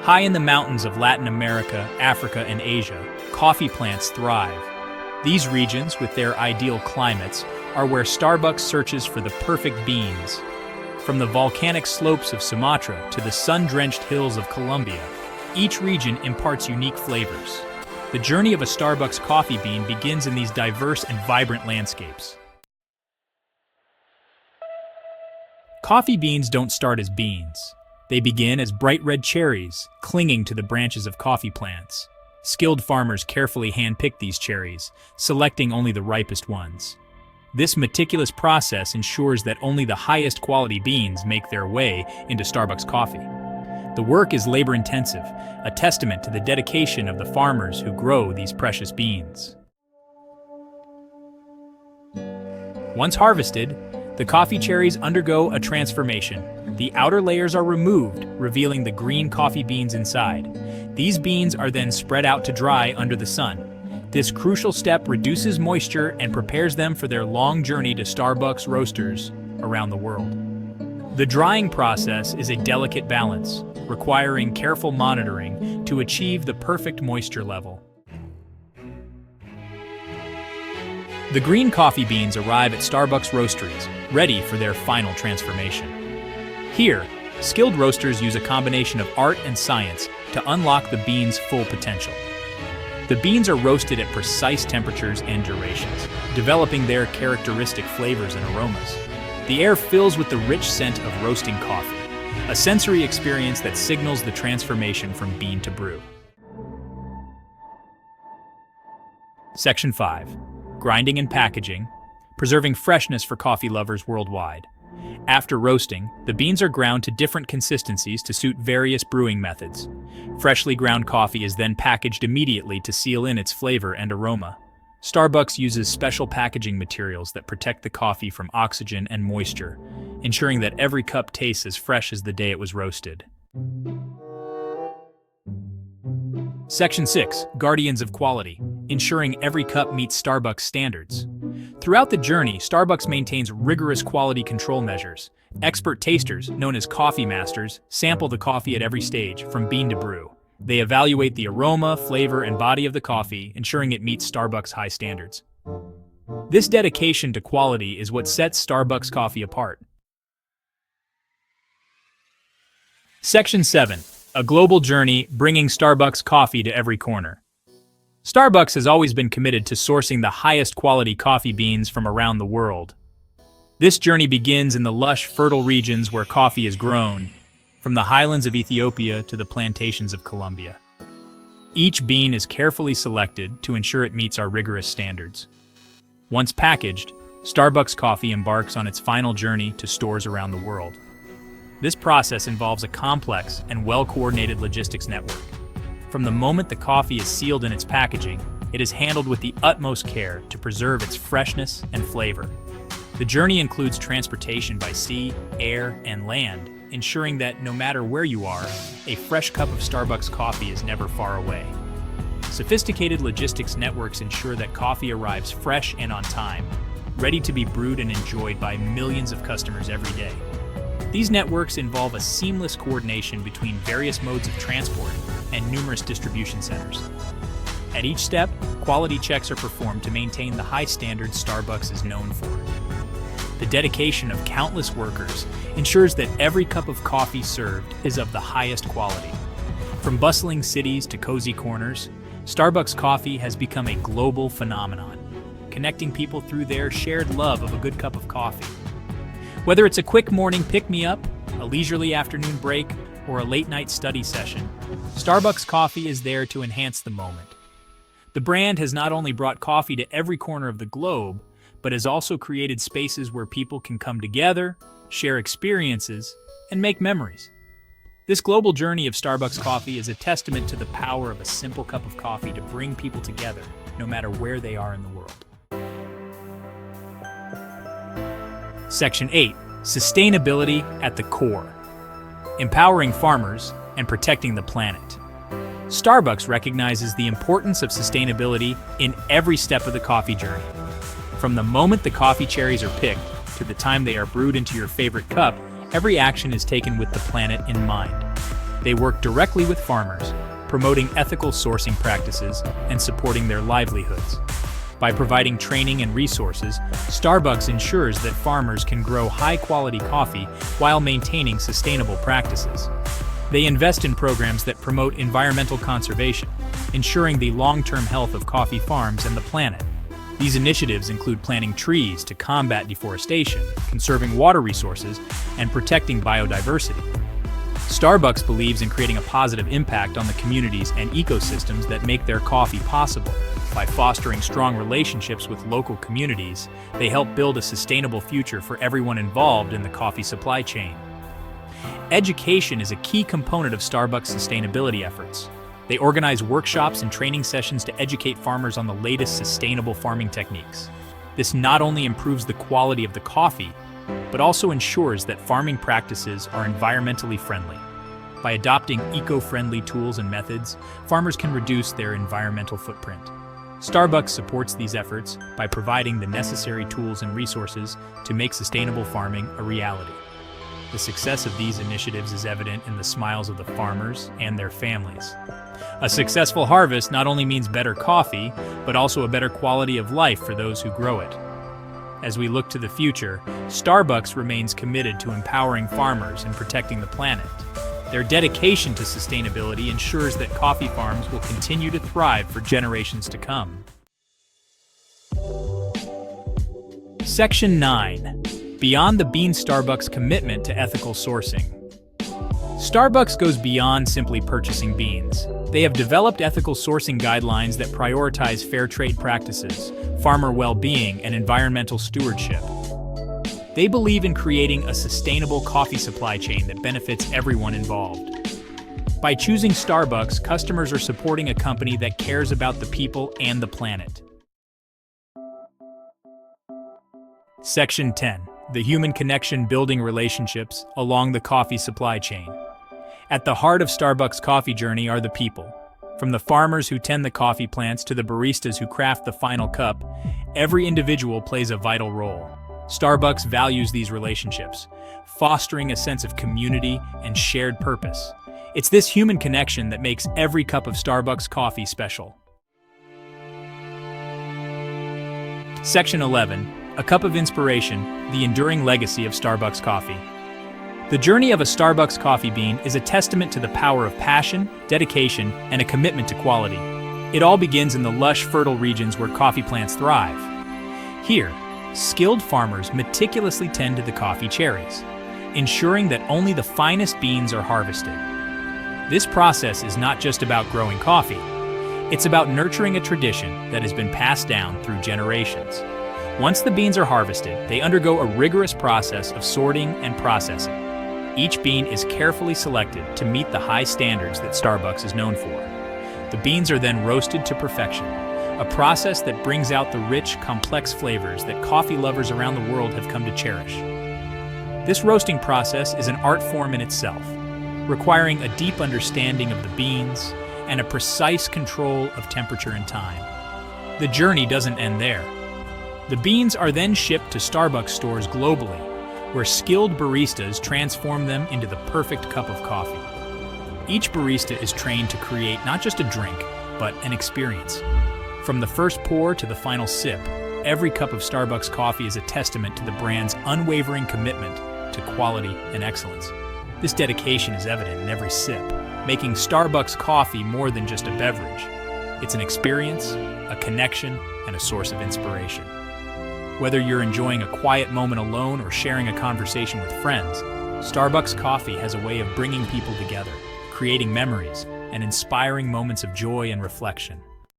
High in the mountains of Latin America, Africa, and Asia, coffee plants thrive. These regions, with their ideal climates, are where Starbucks searches for the perfect beans. From the volcanic slopes of Sumatra to the sun-drenched hills of Colombia, each region imparts unique flavors. The journey of a Starbucks coffee bean begins in these diverse and vibrant landscapes. Coffee beans don't start as beans. They begin as bright red cherries, clinging to the branches of coffee plants. Skilled farmers carefully handpick these cherries, selecting only the ripest ones. This meticulous process ensures that only the highest quality beans make their way into Starbucks coffee. The work is labor-intensive, a testament to the dedication of the farmers who grow these precious beans. Once harvested, the coffee cherries undergo a transformation. The outer layers are removed, revealing the green coffee beans inside. These beans are then spread out to dry under the sun. This crucial step reduces moisture and prepares them for their long journey to Starbucks roasters around the world. The drying process is a delicate balance, requiring careful monitoring to achieve the perfect moisture level. The green coffee beans arrive at Starbucks roasteries, ready for their final transformation. Here, skilled roasters use a combination of art and science to unlock the beans' full potential. The beans are roasted at precise temperatures and durations, developing their characteristic flavors and aromas. The air fills with the rich scent of roasting coffee, a sensory experience that signals the transformation from bean to brew. Section 5. Grinding and packaging, preserving freshness for coffee lovers worldwide. After roasting, the beans are ground to different consistencies to suit various brewing methods. Freshly ground coffee is then packaged immediately to seal in its flavor and aroma. Starbucks uses special packaging materials that protect the coffee from oxygen and moisture, ensuring that every cup tastes as fresh as the day it was roasted. Section 6. Guardians of quality, ensuring every cup meets Starbucks standards. Throughout the journey, Starbucks maintains rigorous quality control measures. Expert tasters, known as coffee masters, sample the coffee at every stage, from bean to brew. They evaluate the aroma, flavor, and body of the coffee, ensuring it meets Starbucks' high standards. This dedication to quality is what sets Starbucks coffee apart. Section 7. A global journey, bringing Starbucks coffee to every corner. Starbucks has always been committed to sourcing the highest quality coffee beans from around the world. This journey begins in the lush, fertile regions where coffee is grown, from the highlands of Ethiopia to the plantations of Colombia. Each bean is carefully selected to ensure it meets our rigorous standards. Once packaged, Starbucks coffee embarks on its final journey to stores around the world. This process involves a complex and well-coordinated logistics network. From the moment the coffee is sealed in its packaging, it is handled with the utmost care to preserve its freshness and flavor. The journey includes transportation by sea, air, and land, ensuring that no matter where you are, a fresh cup of Starbucks coffee is never far away. Sophisticated logistics networks ensure that coffee arrives fresh and on time, ready to be brewed and enjoyed by millions of customers every day. These networks involve a seamless coordination between various modes of transport and numerous distribution centers. At each step, quality checks are performed to maintain the high standards Starbucks is known for. The dedication of countless workers ensures that every cup of coffee served is of the highest quality. From bustling cities to cozy corners, Starbucks coffee has become a global phenomenon, connecting people through their shared love of a good cup of coffee. Whether it's a quick morning pick-me-up, a leisurely afternoon break, or a late-night study session, Starbucks coffee is there to enhance the moment. The brand has not only brought coffee to every corner of the globe, but has also created spaces where people can come together, share experiences, and make memories. This global journey of Starbucks coffee is a testament to the power of a simple cup of coffee to bring people together, no matter where they are in the world. Section 8. Sustainability at the core. Empowering farmers and protecting the planet. Starbucks recognizes the importance of sustainability in every step of the coffee journey. From the moment the coffee cherries are picked to the time they are brewed into your favorite cup, every action is taken with the planet in mind. They work directly with farmers, promoting ethical sourcing practices and supporting their livelihoods. By providing training and resources, Starbucks ensures that farmers can grow high-quality coffee while maintaining sustainable practices. They invest in programs that promote environmental conservation, ensuring the long-term health of coffee farms and the planet. These initiatives include planting trees to combat deforestation, conserving water resources, and protecting biodiversity. Starbucks believes in creating a positive impact on the communities and ecosystems that make their coffee possible. By fostering strong relationships with local communities, they help build a sustainable future for everyone involved in the coffee supply chain. Education is a key component of Starbucks' sustainability efforts. They organize workshops and training sessions to educate farmers on the latest sustainable farming techniques. This not only improves the quality of the coffee, but also ensures that farming practices are environmentally friendly. By adopting eco-friendly tools and methods, farmers can reduce their environmental footprint. Starbucks supports these efforts by providing the necessary tools and resources to make sustainable farming a reality. The success of these initiatives is evident in the smiles of the farmers and their families. A successful harvest not only means better coffee, but also a better quality of life for those who grow it. As we look to the future, Starbucks remains committed to empowering farmers and protecting the planet. Their dedication to sustainability ensures that coffee farms will continue to thrive for generations to come. Section 9. Beyond the bean, Starbucks' commitment to ethical sourcing. Starbucks goes beyond simply purchasing beans. They have developed ethical sourcing guidelines that prioritize fair trade practices, farmer well-being, and environmental stewardship. They believe in creating a sustainable coffee supply chain that benefits everyone involved. By choosing Starbucks, customers are supporting a company that cares about the people and the planet. Section 10. The human connection, building relationships along the coffee supply chain. At the heart of Starbucks' coffee journey are the people. From the farmers who tend the coffee plants to the baristas who craft the final cup, every individual plays a vital role. Starbucks values these relationships, fostering a sense of community and shared purpose. It's this human connection that makes every cup of Starbucks coffee special. Section 11. A cup of inspiration, the enduring legacy of Starbucks coffee. The journey of a Starbucks coffee bean is a testament to the power of passion, dedication, and a commitment to quality. It all begins in the lush, fertile regions where coffee plants thrive. Here, skilled farmers meticulously tend to the coffee cherries, ensuring that only the finest beans are harvested. This process is not just about growing coffee. It's about nurturing a tradition that has been passed down through generations. Once the beans are harvested, they undergo a rigorous process of sorting and processing. Each bean is carefully selected to meet the high standards that Starbucks is known for. The beans are then roasted to perfection, a process that brings out the rich, complex flavors that coffee lovers around the world have come to cherish. This roasting process is an art form in itself, requiring a deep understanding of the beans and a precise control of temperature and time. The journey doesn't end there. The beans are then shipped to Starbucks stores globally, where skilled baristas transform them into the perfect cup of coffee. Each barista is trained to create not just a drink, but an experience. From the first pour to the final sip, every cup of Starbucks coffee is a testament to the brand's unwavering commitment to quality and excellence. This dedication is evident in every sip, making Starbucks coffee more than just a beverage. It's an experience, a connection, and a source of inspiration. Whether you're enjoying a quiet moment alone or sharing a conversation with friends, Starbucks coffee has a way of bringing people together, creating memories, and inspiring moments of joy and reflection.